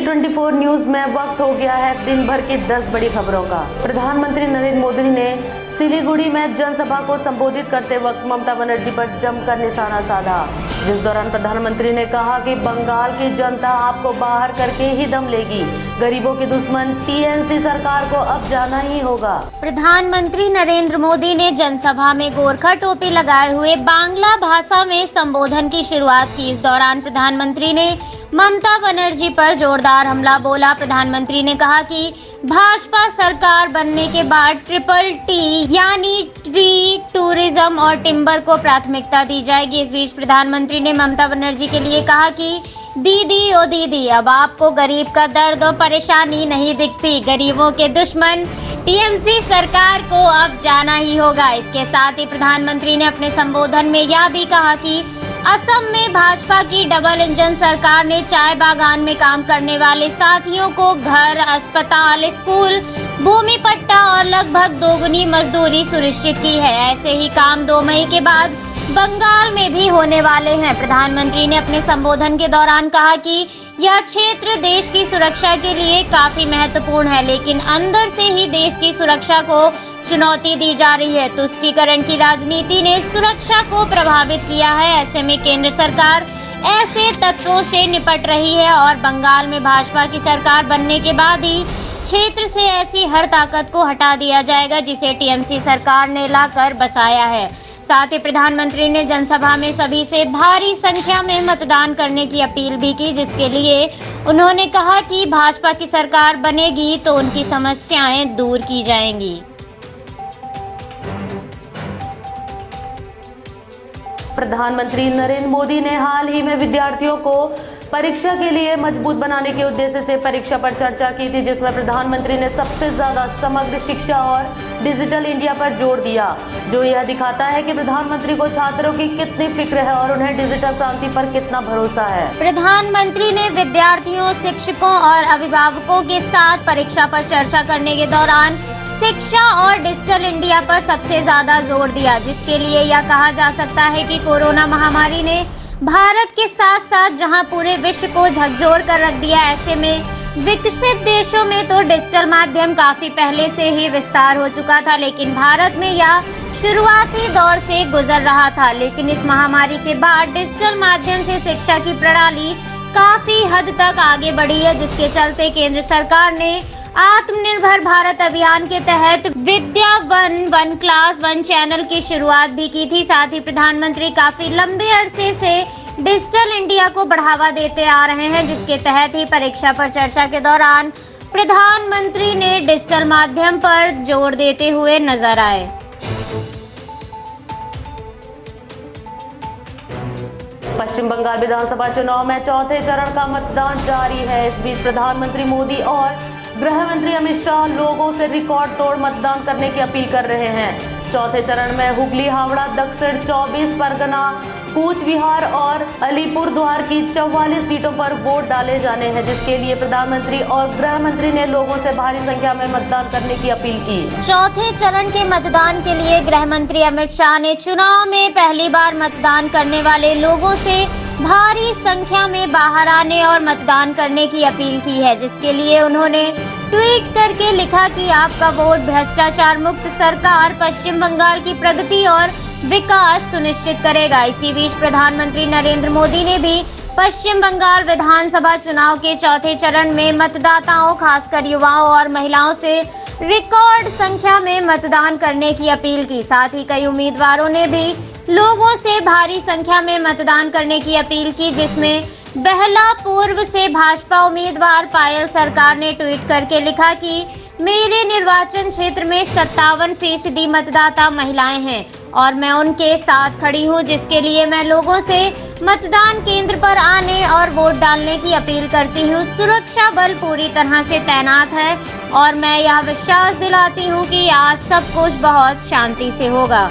T24 news में वक्त हो गया है दिन भर की 10 बड़ी खबरों का। प्रधानमंत्री नरेंद्र मोदी ने सिलीगुड़ी में जनसभा को संबोधित करते वक्त ममता बनर्जी पर जमकर निशाना साधा, जिस दौरान प्रधानमंत्री ने कहा कि बंगाल की जनता आपको बाहर करके ही दम लेगी। गरीबों की दुश्मन टीएमसी सरकार को अब जाना ही होगा। प्रधानमंत्री नरेंद्र मोदी ने जनसभा में गोरखा टोपी लगाए हुए बांग्ला भाषा में संबोधन की शुरुआत की। इस दौरान प्रधानमंत्री ने ममता बनर्जी पर जोरदार हमला बोला। प्रधानमंत्री ने कहा कि भाजपा सरकार बनने के बाद ट्रिपल टी यानी ट्री, टूरिज्म और टिम्बर को प्राथमिकता दी जाएगी। इस बीच प्रधानमंत्री ने ममता बनर्जी के लिए कहा कि दीदी ओ दीदी, अब आपको गरीब का दर्द और परेशानी नहीं दिखती। गरीबों के दुश्मन टीएमसी सरकार को अब जाना ही होगा। इसके साथ ही प्रधानमंत्री ने अपने संबोधन में यह भी कहा कि असम में भाजपा की डबल इंजन सरकार ने चाय बागान में काम करने वाले साथियों को घर, अस्पताल, स्कूल, भूमि पट्टा और लगभग दोगुनी मजदूरी सुनिश्चित की है। ऐसे ही काम 2 मई के बाद बंगाल में भी होने वाले हैं। प्रधानमंत्री ने अपने संबोधन के दौरान कहा कि यह क्षेत्र देश की सुरक्षा के लिए काफी महत्वपूर्ण है, लेकिन अंदर से ही देश की सुरक्षा को चुनौती दी जा रही है। तुष्टीकरण की राजनीति ने सुरक्षा को प्रभावित किया है। ऐसे में केंद्र सरकार ऐसे तत्वों से निपट रही है और बंगाल में भाजपा की सरकार बनने के बाद ही क्षेत्र से ऐसी हर ताकत को हटा दिया जाएगा जिसे टीएमसी सरकार ने लाकर बसाया है। साथ ही प्रधानमंत्री ने जनसभा में सभी से भारी संख्या में मतदान करने की अपील भी की, जिसके लिए उन्होंने कहा कि भाजपा की सरकार बनेगी तो उनकी समस्याएं दूर की जाएंगी। प्रधानमंत्री नरेंद्र मोदी ने हाल ही में विद्यार्थियों को परीक्षा के लिए मजबूत बनाने के उद्देश्य से परीक्षा पर चर्चा की थी, जिसमें प्रधानमंत्री ने सबसे ज्यादा समग्र शिक्षा और डिजिटल इंडिया पर जोर दिया, जो यह दिखाता है कि प्रधानमंत्री को छात्रों की कितनी फिक्र है और उन्हें डिजिटल क्रांति पर कितना भरोसा है। प्रधानमंत्री ने विद्यार्थियों, शिक्षकों और अभिभावकों के साथ परीक्षा पर चर्चा करने के दौरान शिक्षा और डिजिटल इंडिया पर सबसे ज्यादा जोर दिया, जिसके लिए यह कहा जा सकता है कि कोरोना महामारी ने भारत के साथ साथ जहां पूरे विश्व को झकझोर कर रख दिया, ऐसे में विकसित देशों में तो डिजिटल माध्यम काफी पहले से ही विस्तार हो चुका था, लेकिन भारत में यह शुरुआती दौर से गुजर रहा था। लेकिन इस महामारी के बाद डिजिटल माध्यम से शिक्षा की प्रणाली काफी हद तक आगे बढ़ी है, जिसके चलते केंद्र सरकार ने आत्मनिर्भर भारत अभियान के तहत विद्या वन क्लास वन चैनल की शुरुआत भी की थी। साथ ही प्रधानमंत्री काफी लंबे अरसे से डिजिटल इंडिया को बढ़ावा देते आ रहे हैं, जिसके तहत ही परीक्षा पर चर्चा के दौरान प्रधानमंत्री ने डिजिटल माध्यम पर जोर देते हुए नजर आए। पश्चिम बंगाल विधानसभा चुनाव में चौथे चरण का मतदान जारी है। इस बीच प्रधानमंत्री मोदी और गृह मंत्री अमित शाह लोगों से रिकॉर्ड तोड़ मतदान करने की अपील कर रहे हैं। चौथे चरण में हुगली, हावड़ा, दक्षिण 24 परगना, कूच बिहार और अलीपुरद्वार की 44 सीटों पर वोट डाले जाने हैं, जिसके लिए प्रधानमंत्री और गृह मंत्री ने लोगों से भारी संख्या में मतदान करने की अपील की। चौथे चरण के मतदान के लिए गृह मंत्री अमित शाह ने चुनाव में पहली बार मतदान करने वाले लोगों से भारी संख्या में बाहर आने और मतदान करने की अपील की है, जिसके लिए उन्होंने ट्वीट करके लिखा कि आपका वोट भ्रष्टाचार मुक्त सरकार पश्चिम बंगाल की प्रगति और विकास सुनिश्चित करेगा। इसी बीच प्रधानमंत्री नरेंद्र मोदी ने भी पश्चिम बंगाल विधानसभा चुनाव के चौथे चरण में मतदाताओं, खासकर युवाओं और महिलाओं से रिकॉर्ड संख्या में मतदान करने की अपील की। साथ ही कई उम्मीदवारों ने भी लोगों से भारी संख्या में मतदान करने की अपील की, जिसमें बहलापुर से भाजपा उम्मीदवार पायल सरकार ने ट्वीट करके लिखा कि मेरे निर्वाचन क्षेत्र में 57% मतदाता महिलाएं हैं और मैं उनके साथ खड़ी हूं, जिसके लिए मैं लोगों से मतदान केंद्र पर आने और वोट डालने की अपील करती हूं। सुरक्षा बल पूरी तरह से तैनात है और मैं यह विश्वास दिलाती हूं कि आज सब कुछ बहुत शांति से होगा।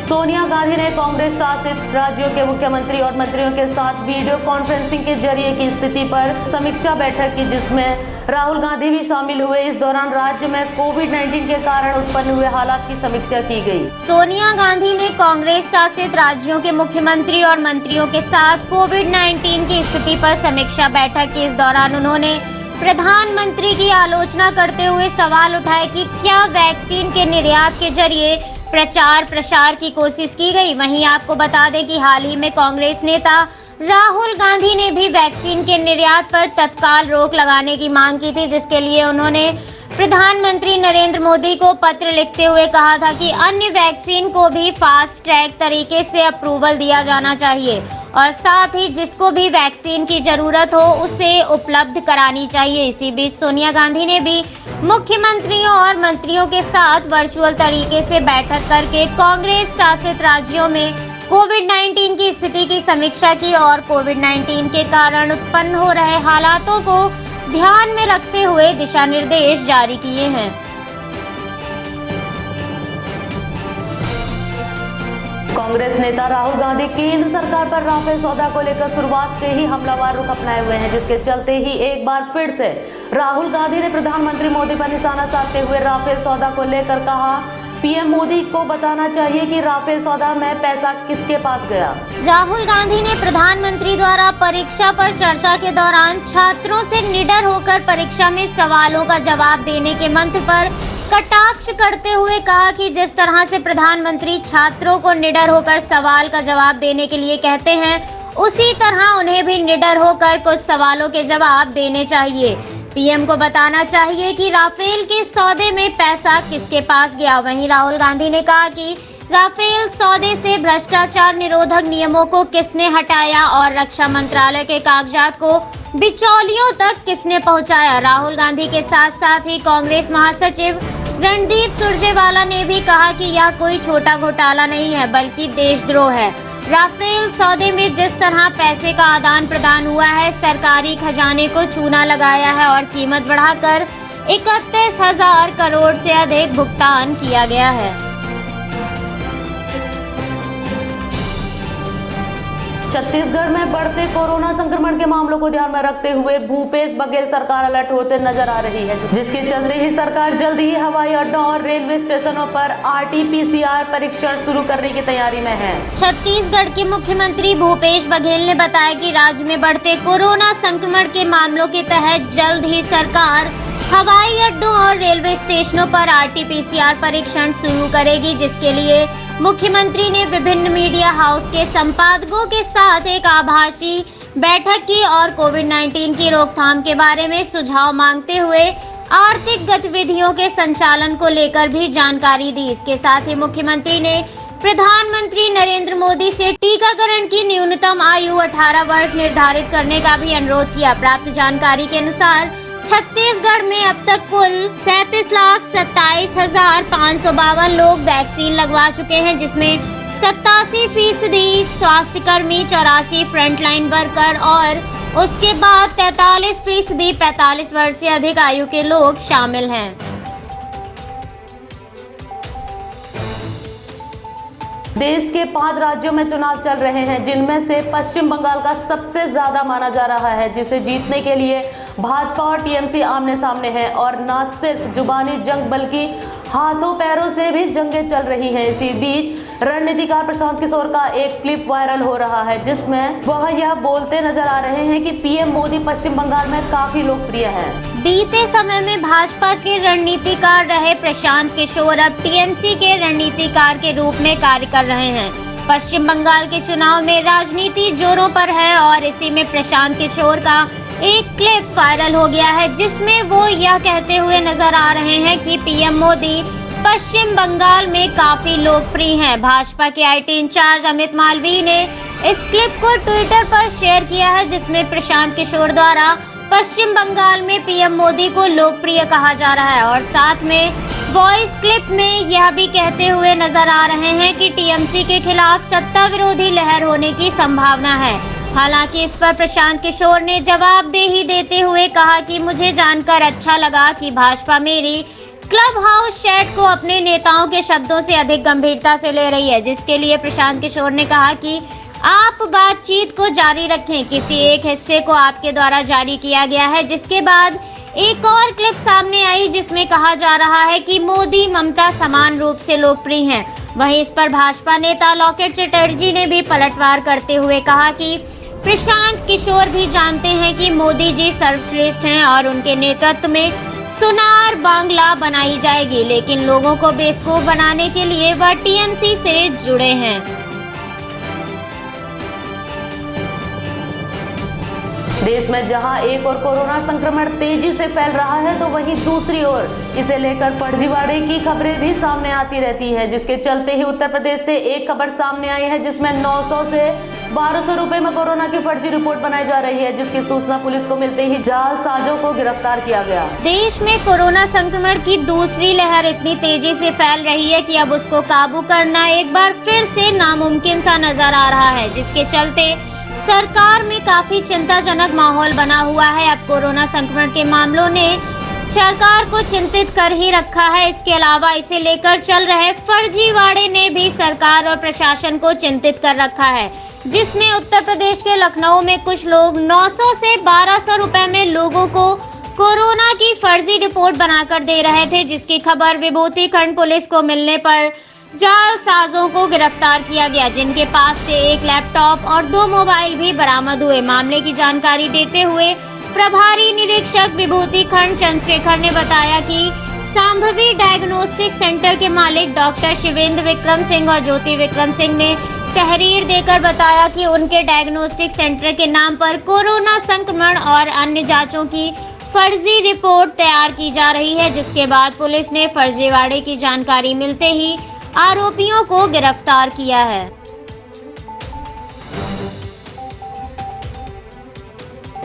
सोनिया गांधी ने कांग्रेस शासित राज्यों के मुख्यमंत्री और मंत्रियों के साथ वीडियो कॉन्फ्रेंसिंग के जरिए की स्थिति पर समीक्षा बैठक की, जिसमें राहुल गांधी भी शामिल हुए। इस दौरान राज्य में कोविड-19 के कारण उत्पन्न हुए हालात की समीक्षा की गई। सोनिया गांधी ने कांग्रेस शासित राज्यों के मुख्यमंत्री और मंत्रियों के साथ कोविड-19 की स्थिति पर समीक्षा बैठक की। इस दौरान उन्होंने प्रधानमंत्री की आलोचना करते हुए सवाल उठाए कि क्या वैक्सीन के निर्यात के जरिए प्रचार प्रसार की कोशिश की गई। वहीं आपको बता दें कि हाल ही में कांग्रेस नेता राहुल गांधी ने भी वैक्सीन के निर्यात पर तत्काल रोक लगाने की मांग की थी, जिसके लिए उन्होंने प्रधानमंत्री नरेंद्र मोदी को पत्र लिखते हुए कहा था कि अन्य वैक्सीन को भी फास्ट ट्रैक तरीके से अप्रूवल दिया जाना चाहिए और साथ ही जिसको भी वैक्सीन की जरूरत हो उसे उपलब्ध करानी चाहिए। इसी बीच सोनिया गांधी ने भी मुख्यमंत्रियों और मंत्रियों के साथ वर्चुअल तरीके से बैठक करके कांग्रेस शासित राज्यों में कोविड-19 की स्थिति की समीक्षा की और कोविड-19 के कारण उत्पन्न हो रहे हालातों को ध्यान में रखते हुए दिशा निर्देश जारी किए हैं। कांग्रेस नेता राहुल गांधी केंद्र सरकार पर राफेल सौदा को लेकर शुरुआत से ही हमलावर रुख अपनाए हुए हैं, जिसके चलते ही एक बार फिर से राहुल गांधी ने प्रधानमंत्री मोदी पर निशाना साधते हुए राफेल सौदा को लेकर कहा, पीएम मोदी को बताना चाहिए कि राफेल सौदा में पैसा किसके पास गया। राहुल गांधी ने प्रधानमंत्री द्वारा परीक्षा पर चर्चा के दौरान छात्रों से निडर होकर परीक्षा में सवालों का जवाब देने के मंत्र पर कटाक्ष करते हुए कहा कि जिस तरह से प्रधानमंत्री छात्रों को निडर होकर सवाल का जवाब देने के लिए कहते हैं, उसी तरह उन्हें भी निडर होकर कुछ सवालों के जवाब देने चाहिए। पीएम को बताना चाहिए कि राफेल के सौदे में पैसा किसके पास गया। वहीं राहुल गांधी ने कहा कि राफेल सौदे से भ्रष्टाचार निरोधक नियमों को किसने हटाया और रक्षा मंत्रालय के कागजात को बिचौलियों तक किसने पहुंचाया। राहुल गांधी के साथ साथ ही कांग्रेस महासचिव रणदीप सुरजेवाला ने भी कहा कि यह कोई छोटा घोटाला नहीं है बल्कि देशद्रोह है। राफेल सौदे में जिस तरह पैसे का आदान प्रदान हुआ है, सरकारी खजाने को चूना लगाया है और कीमत बढ़ाकर 31,000 करोड़ से अधिक भुगतान किया गया है। छत्तीसगढ़ में बढ़ते कोरोना संक्रमण के मामलों को ध्यान में रखते हुए भूपेश बघेल सरकार अलर्ट होते नजर आ रही है, जिसके चलते ही सरकार जल्द ही हवाई अड्डों और रेलवे स्टेशनों पर RT-PCR परीक्षण शुरू करने की तैयारी में है। छत्तीसगढ़ के मुख्यमंत्री भूपेश बघेल ने बताया कि राज्य में बढ़ते कोरोना संक्रमण के मामलों के तहत जल्द ही सरकार हवाई अड्डों और रेलवे स्टेशनों पर RT-PCR परीक्षण शुरू करेगी, जिसके लिए मुख्यमंत्री ने विभिन्न मीडिया हाउस के संपादकों के साथ एक आभासी बैठक की और कोविड-19 की रोकथाम के बारे में सुझाव मांगते हुए आर्थिक गतिविधियों के संचालन को लेकर भी जानकारी दी। इसके साथ ही मुख्यमंत्री ने प्रधानमंत्री नरेंद्र मोदी से टीकाकरण की न्यूनतम आयु 18 वर्ष निर्धारित करने का भी अनुरोध किया। प्राप्त जानकारी के अनुसार छत्तीसगढ़ में अब तक कुल 33,27,552 लोग वैक्सीन लगवा चुके हैं, जिसमें 87% स्वास्थ्यकर्मी, 84 फ्रंटलाइन वर्कर और उसके बाद 43% 45 वर्ष से अधिक आयु के लोग शामिल हैं। देश के 5 राज्यों में चुनाव चल रहे हैं, जिनमें से पश्चिम बंगाल का सबसे ज्यादा माना जा रहा है, जिसे जीतने के लिए भाजपा और टीएमसी आमने सामने हैं और न सिर्फ जुबानी जंग बल्कि हाथों पैरों से भी जंगें चल रही हैं। इसी बीच रणनीतिकार प्रशांत किशोर का एक क्लिप वायरल हो रहा है, जिसमें वह यह बोलते नजर आ रहे हैं कि पीएम मोदी पश्चिम बंगाल में काफी लोकप्रिय हैं। बीते समय में भाजपा के रणनीतिकार रहे प्रशांत किशोर अब टीएमसी के रणनीतिकार के रूप में कार्य कर रहे हैं। पश्चिम बंगाल के चुनाव में राजनीति जोरों पर है और इसी में प्रशांत किशोर का एक क्लिप वायरल हो गया है, जिसमें वो यह कहते हुए नजर आ रहे हैं कि पीएम मोदी पश्चिम बंगाल में काफी लोकप्रिय हैं। भाजपा के आईटी इंचार्ज अमित मालवीय ने इस क्लिप को ट्विटर पर शेयर किया है, जिसमें प्रशांत किशोर द्वारा पश्चिम बंगाल में पीएम मोदी को लोकप्रिय कहा जा रहा है और साथ में वॉइस क्लिप में यह भी कहते हुए नजर आ रहे हैं कि टीएमसी के खिलाफ सत्ता विरोधी लहर होने की संभावना है। हालांकि इस पर प्रशांत किशोर ने जवाबदेही देते हुए कहा कि मुझे जानकर अच्छा लगा कि भाजपा मेरी क्लब हाउस चैट को अपने नेताओं के शब्दों से अधिक गंभीरता से ले रही है, जिसके लिए प्रशांत किशोर ने कहा कि आप बातचीत को जारी रखें। किसी एक हिस्से को आपके द्वारा जारी किया गया है, जिसके बाद एक और क्लिप सामने आई जिसमें कहा जा रहा है कि मोदी ममता समान रूप से लोकप्रिय हैं। वहीं इस पर भाजपा नेता लॉकेट चटर्जी ने भी पलटवार करते हुए कहा कि प्रशांत किशोर भी जानते हैं कि मोदी जी सर्वश्रेष्ठ हैं और उनके नेतृत्व में सुनार बांग्ला बनाई जाएगी, लेकिन लोगों को बेवकूफ बनाने के लिए वह टीएमसी से जुड़े हैं। देश में जहां एक और कोरोना संक्रमण तेजी से फैल रहा है, तो वहीं दूसरी ओर इसे लेकर फर्जीवाड़े की खबरें भी सामने आती रहती हैं, जिसके चलते ही उत्तर प्रदेश से एक खबर सामने आई है जिसमें 900 से 1200 रुपए में कोरोना की फर्जी रिपोर्ट बनाई जा रही है, जिसकी सूचना पुलिस को मिलते ही जालसाजों को गिरफ्तार किया गया। देश में कोरोना संक्रमण की दूसरी लहर इतनी तेजी से फैल रही है कि अब उसको काबू करना एक बार फिर से नामुमकिन सा नजर आ रहा है, जिसके चलते सरकार में काफी चिंताजनक माहौल बना हुआ है। अब कोरोना संक्रमण के मामलों ने सरकार को चिंतित कर ही रखा है। इसके अलावा इसे लेकर चल रहे फर्जीवाड़े ने भी सरकार और प्रशासन को चिंतित कर रखा है, जिसमें उत्तर प्रदेश के लखनऊ में कुछ लोग 900 से 1200 रुपए में लोगों को कोरोना की फर्जी रिपोर्ट बनाकर दे रहे थे, जिसकी खबर विभूति खंड पुलिस को मिलने पर जालसाजों को गिरफ्तार किया गया, जिनके पास से एक लैपटॉप और 2 मोबाइल भी बरामद हुए। मामले की जानकारी देते हुए प्रभारी निरीक्षक विभूति खंड चंद्रशेखर ने बताया कि सांभवी डायग्नोस्टिक सेंटर के मालिक डॉक्टर शिवेंद्र विक्रम सिंह और ज्योति विक्रम सिंह ने तहरीर देकर बताया कि उनके डायग्नोस्टिक सेंटर के नाम पर कोरोना संक्रमण और अन्य जांचों की फर्जी रिपोर्ट तैयार की जा रही है, जिसके बाद पुलिस ने फर्जीवाड़े की जानकारी मिलते ही आरोपियों को गिरफ्तार किया है।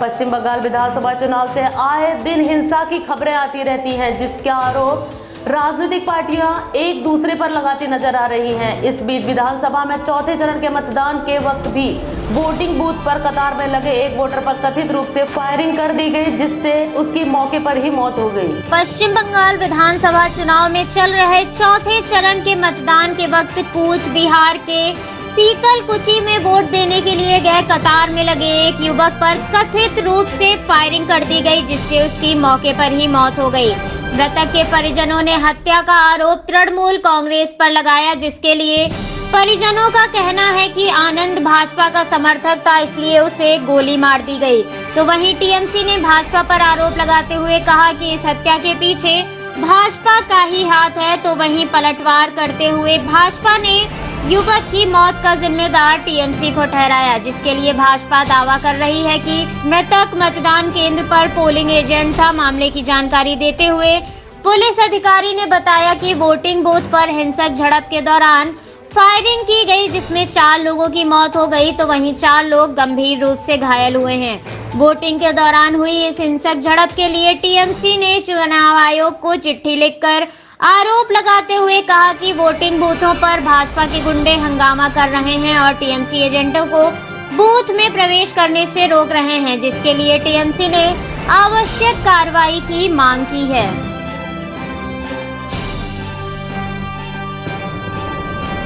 पश्चिम बंगाल विधानसभा चुनाव से आए दिन हिंसा की खबरें आती रहती हैं, जिसके आरोप राजनीतिक पार्टियां एक दूसरे पर लगाती नजर आ रही हैं। इस बीच विधानसभा में चौथे चरण के मतदान के वक्त भी वोटिंग बूथ पर कतार में लगे एक वोटर पर कथित रूप से फायरिंग कर दी गई, जिससे उसकी मौके पर ही मौत हो गई। पश्चिम बंगाल विधानसभा चुनाव में चल रहे चौथे चरण के मतदान के वक्त कूच बिहार के शीतलकुची में वोट देने के लिए गए कतार में लगे एक युवक पर कथित रूप से फायरिंग कर दी गई, जिससे उसकी मौके पर ही मौत हो गई। मृतक के परिजनों ने हत्या का आरोप तृणमूल कांग्रेस पर लगाया, जिसके लिए परिजनों का कहना है कि आनंद भाजपा का समर्थक था, इसलिए उसे गोली मार दी गई। तो वहीं टीएमसी ने भाजपा पर आरोप लगाते हुए कहा कि इस हत्या के पीछे भाजपा का ही हाथ है। तो वहीं पलटवार करते हुए भाजपा ने युवक की मौत का जिम्मेदार टीएमसी को ठहराया, जिसके लिए भाजपा दावा कर रही है कि मृतक मतदान केंद्र पर पोलिंग एजेंट था। मामले की जानकारी देते हुए पुलिस अधिकारी ने बताया कि वोटिंग बूथ पर हिंसक झड़प के दौरान फायरिंग की गई, जिसमें 4 लोगों की मौत हो गई, तो वहीं 4 लोग गंभीर रूप से घायल हुए हैं। वोटिंग के दौरान हुई इस हिंसक झड़प के लिए टीएमसी ने चुनाव आयोग को चिट्ठी लिखकर आरोप लगाते हुए कहा कि वोटिंग बूथों पर भाजपा के गुंडे हंगामा कर रहे हैं और टीएमसी एजेंटों को बूथ में प्रवेश करने से रोक रहे हैं, जिसके लिए टीएमसी ने आवश्यक कार्रवाई की मांग की है।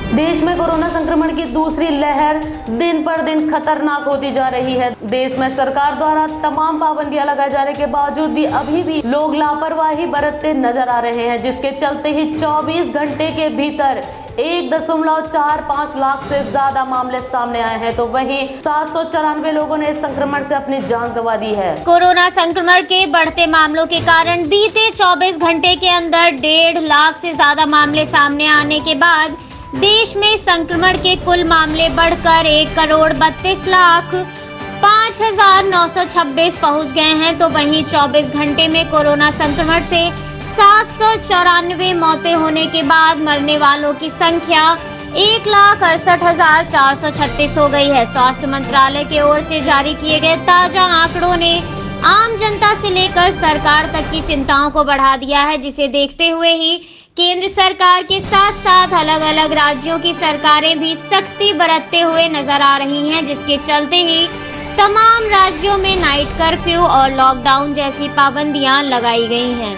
देश में कोरोना संक्रमण की दूसरी लहर दिन पर दिन खतरनाक होती जा रही है। देश में सरकार द्वारा तमाम पाबंदियां लगाए जाने के बावजूद भी अभी भी लोग लापरवाही बरतते नजर आ रहे हैं, जिसके चलते ही 24 घंटे के भीतर 1.45 लाख से ज्यादा मामले सामने आए हैं। तो वहीं 794 लोगों ने इस संक्रमण से अपनी जान गंवा दी है। कोरोना संक्रमण के बढ़ते मामलों के कारण बीते 24 घंटे के अंदर 1.5 लाख से ज्यादा मामले सामने आने के बाद देश में संक्रमण के कुल मामले बढ़कर 1,32,05,926 पहुंच गए हैं। तो वहीं 24 घंटे में कोरोना संक्रमण से 794 मौतें होने के बाद मरने वालों की संख्या 1,68,436 हो गई है। स्वास्थ्य मंत्रालय की ओर से जारी किए गए ताजा आंकड़ों ने आम जनता से लेकर सरकार तक की चिंताओं को बढ़ा दिया है, जिसे देखते हुए ही केंद्र सरकार के साथ साथ अलग अलग राज्यों की सरकारें भी सख्ती बरतते हुए नजर आ रही हैं, जिसके चलते ही तमाम राज्यों में नाइट कर्फ्यू और लॉकडाउन जैसी पाबंदियां लगाई गई हैं।